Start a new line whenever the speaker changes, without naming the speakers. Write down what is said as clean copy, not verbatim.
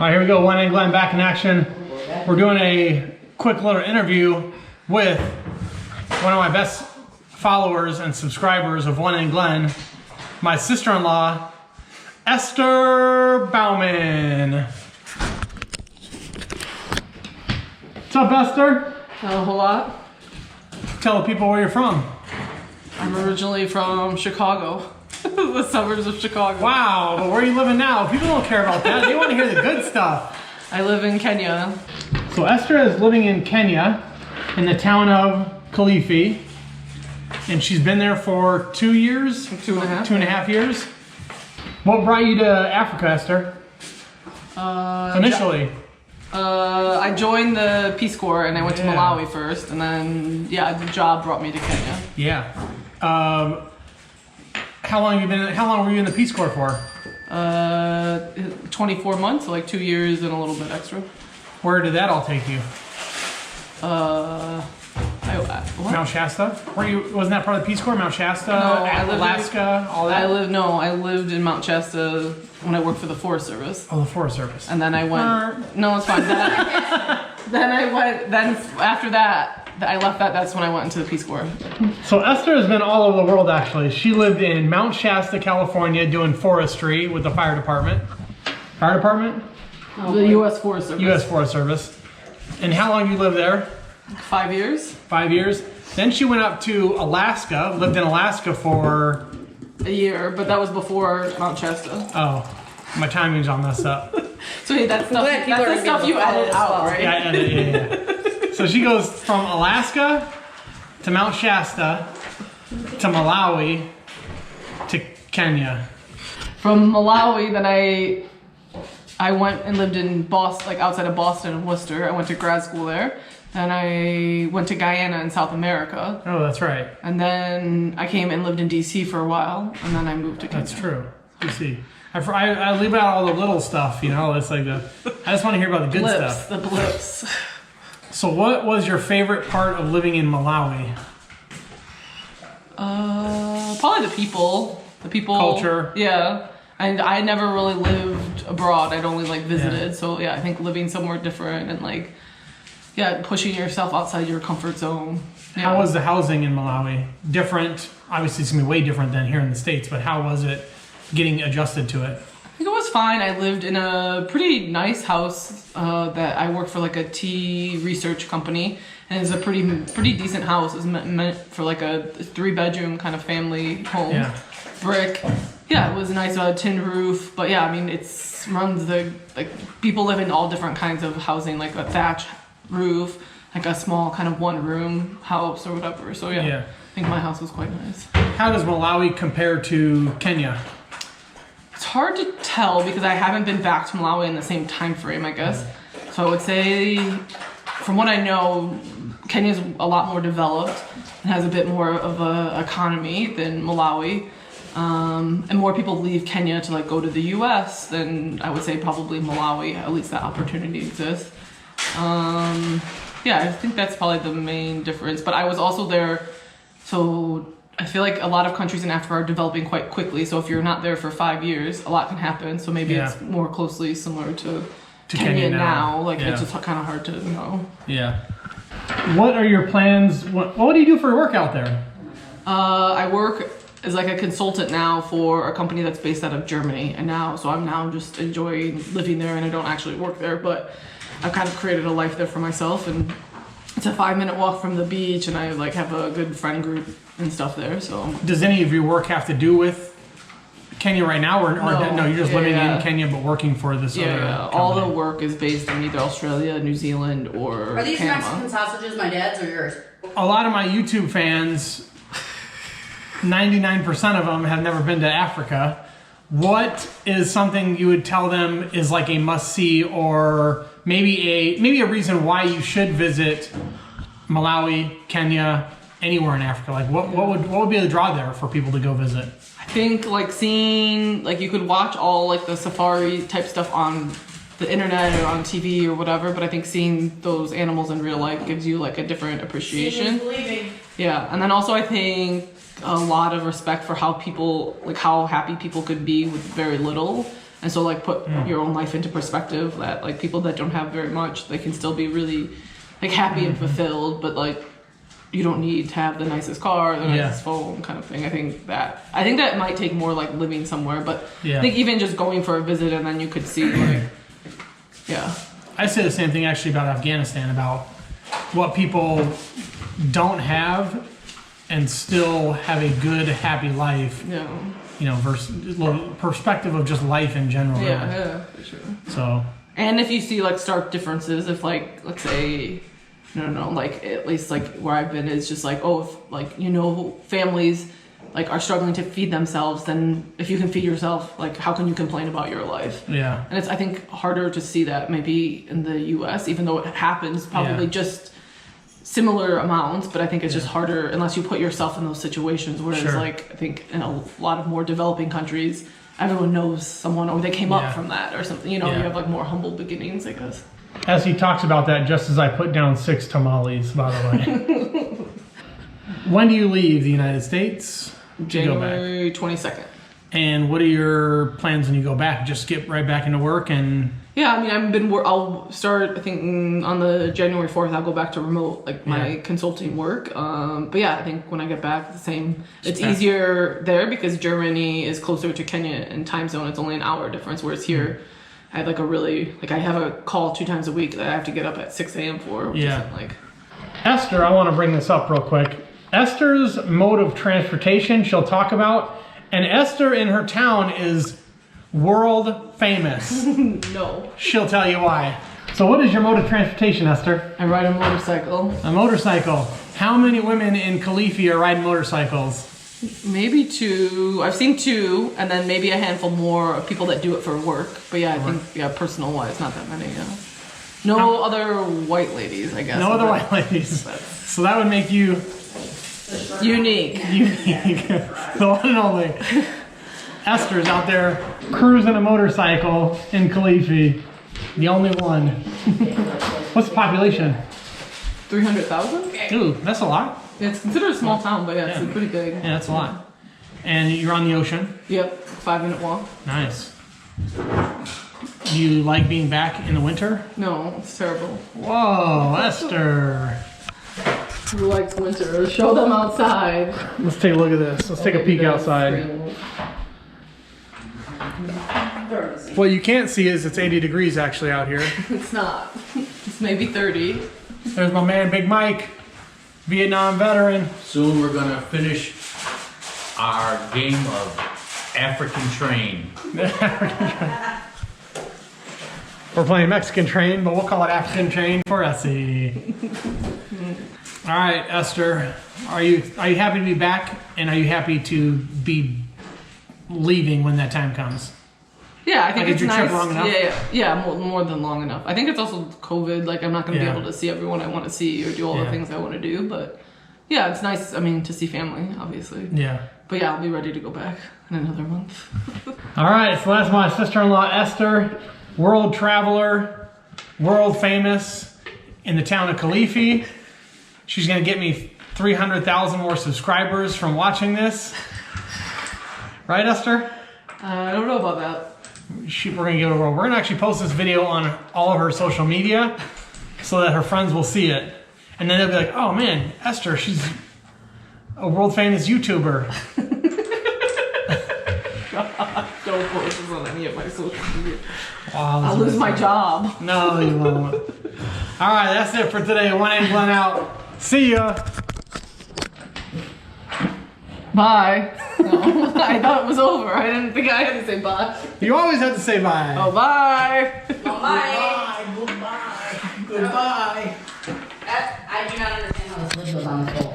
All right, here we go. OneNGlen back in action. We're doing a quick little interview with one of my best followers and subscribers of OneNGlen, my sister-in-law, Esther Bauman. What's up, Esther?
Not a whole lot.
Tell the people where you're from.
I'm originally from Chicago, the suburbs of Chicago.
Wow, but where are you living now? People don't care about that. They want to hear the good stuff.
I live in Kenya.
So Esther is living in Kenya, in the town of Kilifi, and she's been there for 2 years?
2.5.
2.5 years. What brought you to Africa, Esther? Initially?
I joined the Peace Corps and I went to Malawi first, and then the job brought me to Kenya.
Yeah. How long were you in the Peace Corps for?
24 months, so like 2 years and a little bit extra.
Where did that all take you?
What?
Mount Shasta? Wasn't that part of the Peace Corps? Mount Shasta,
No,
Alaska, all that?
I lived in Mount Shasta when I worked for the Forest Service.
Oh, the Forest Service.
And then I went, no, it's fine. Then after that, I left that, that's when I went into the Peace Corps.
So Esther has been all over the world, actually. She lived in Mount Shasta, California, doing forestry with the fire department. Fire department?
The U.S. Forest Service.
U.S. Forest Service. And how long did you live there?
5 years.
5 years. Then she went up to Alaska, lived in Alaska for...
a year, but that was before Mount Shasta.
Oh, my timing's all messed up.
So hey, that's the stuff you edit out, right?
Yeah, I edit, yeah. So she goes from Alaska to Mount Shasta to Malawi to Kenya.
From Malawi, then I went and lived in Boston, like outside of Boston and Worcester. I went to grad school there. Then I went to Guyana in South America.
Oh, that's right.
And then I came and lived in DC for a while, and then I moved to Kenya.
That's true. DC. I leave out all the little stuff, you know. It's like I just want to hear about the good stuff.
The blips.
So, what was your favorite part of living in Malawi?
Probably the people. The people.
Culture.
Yeah. And I never really lived abroad. I'd only visited. Yeah. So yeah, I think living somewhere different and pushing yourself outside your comfort zone. Yeah.
How was the housing in Malawi? Different? Obviously, it's gonna be way different than here in the States. But how was it getting adjusted to it?
I think it was fine. I lived in a pretty nice house that I worked for, like a tea research company, and it's a pretty decent house. It was meant for like a 3-bedroom kind of family home. Yeah. Brick. Yeah, it was a nice tin roof, but yeah, I mean, people live in all different kinds of housing, like a thatch roof, like a small kind of 1-room house or whatever. So yeah, I think my house was quite nice.
How does Malawi compare to Kenya?
It's hard to tell because I haven't been back to Malawi in the same time frame, I guess. So I would say, from what I know, Kenya's a lot more developed and has a bit more of a economy than Malawi. And more people leave Kenya to go to the US than I would say probably Malawi. At least that opportunity exists. I think that's probably the main difference. But I was also there, so I feel like a lot of countries in Africa are developing quite quickly. So if you're not there for 5 years, a lot can happen. So maybe it's more closely similar to Kenya now. It's just kind of hard to know. Yeah.
What are your plans? What do you do for work out there?
I work as a consultant now for a company that's based out of Germany, and I'm now just enjoying living there, and I don't actually work there, but I've kind of created a life there for myself, and it's a 5-minute walk from the beach, and I have a good friend group and stuff there. So
does any of your work have to do with Kenya right now, or no? You're just living in Kenya but working for this other company?
All the work is based in either Australia, New Zealand, or
Are these
Panama.
Mexican sausages my dad's or yours?
A lot of my YouTube fans, 99% of them have never been to Africa. What is something you would tell them is a must-see, or maybe a reason why you should visit Malawi, Kenya, anywhere in Africa? What would be the draw there for people to go visit?
I think seeing you could watch all the safari type stuff on the internet or on TV or whatever, but I think seeing those animals in real life gives you a different appreciation.
Seeing is believing.
Yeah, and then also I think a lot of respect for how people, how happy people could be with very little. And so like put your own life into perspective, that like people that don't have very much, they can still be really like happy and fulfilled, but like you don't need to have the nicest car, the nicest phone kind of thing. I think that might take more like living somewhere, but I think even just going for a visit and then you could see like,
I say the same thing actually about Afghanistan, about what people don't have and still have a good, happy life.
Yeah.
You know, versus perspective of just life in general.
Yeah, for sure.
So.
And if you see like stark differences, if like, let's say, like at least like where I've been is just like, oh, if, like, you know, families like are struggling to feed themselves, then if you can feed yourself, like how can you complain about your life?
Yeah.
And it's, I think, harder to see that maybe in the US, even though it happens probably just similar amounts, but I think it's just harder unless you put yourself in those situations, whereas like I think in a lot of more developing countries, everyone knows someone or they came up from that or something, you know, you have like more humble beginnings, I guess.
As he talks about that, just as I put down 6 tamales, by the way. When do you leave the United States?
January 22nd.
And what are your plans when you go back? Just get right back into work and...
Yeah, I mean, I'll start, I think, on the January 4th, I'll go back to remote, like, my consulting work. But yeah, I think when I get back, the same. It's easier there because Germany is closer to Kenya in time zone. It's only an hour difference, whereas here, I have, like, I have a call 2 times a week that I have to get up at 6 a.m. for, which isn't, like...
Esther, I want to bring this up real quick. Esther's mode of transportation she'll talk about, and Esther in her town is world famous.
No.
She'll tell you why. So what is your mode of transportation, Esther?
I ride a motorcycle.
A motorcycle. How many women in Kalifi are riding motorcycles?
Maybe 2. I've seen 2, and then maybe a handful more of people that do it for work. But yeah, I think, personal wise, not that many, No other white ladies, I guess.
No other white ladies. So that would make you...
Unique.
The one and only. Esther's out there cruising a motorcycle in Kalifi. The only one. What's the population?
300,000?
Ooh, that's a lot.
Yeah, it's considered a small town, but it's pretty big.
Yeah, that's a lot. And you're on the ocean?
Yep, 5-minute walk.
Nice. Do you like being back in the winter?
No, it's terrible.
Whoa, Esther.
Who likes winter? Show them outside.
Let's take a look at this. Let's take a peek outside. What you can't see is it's 80 degrees actually out here.
It's not. It's maybe 30.
There's my man, Big Mike, Vietnam veteran.
Soon we're gonna finish our game of African Train.
We're playing Mexican Train, but we'll call it African Train for Essie. All right, Esther, are you happy to be back, and are you happy to be leaving when that time comes?
Yeah, I think
like,
it's
did your
nice.
Trip long enough?
Yeah, more than long enough. I think it's also COVID. Like, I'm not going to be able to see everyone I want to see or do all the things I want to do. But yeah, it's nice. I mean, to see family, obviously.
Yeah.
But yeah, I'll be ready to go back in another month.
All right, so that's my sister-in-law, Esther, world traveler, world famous in the town of Kalifi. She's going to get me 300,000 more subscribers from watching this. Right, Esther?
I don't know about that.
We're going to give it a whirl. We're going to actually post this video on all of her social media so that her friends will see it. And then they'll be like, oh man, Esther, she's a world famous YouTuber.
God, don't post this on any of my social media.
Wow,
I'll lose my job.
No, you won't. All right, that's it for today. OneNGlen out. See ya.
Bye. No, I thought it was over. I didn't think I had to say bye.
You always have to say bye.
Oh, bye.
Bye.
Goodbye. Goodbye.
I do not understand how this lid goes on the bowl.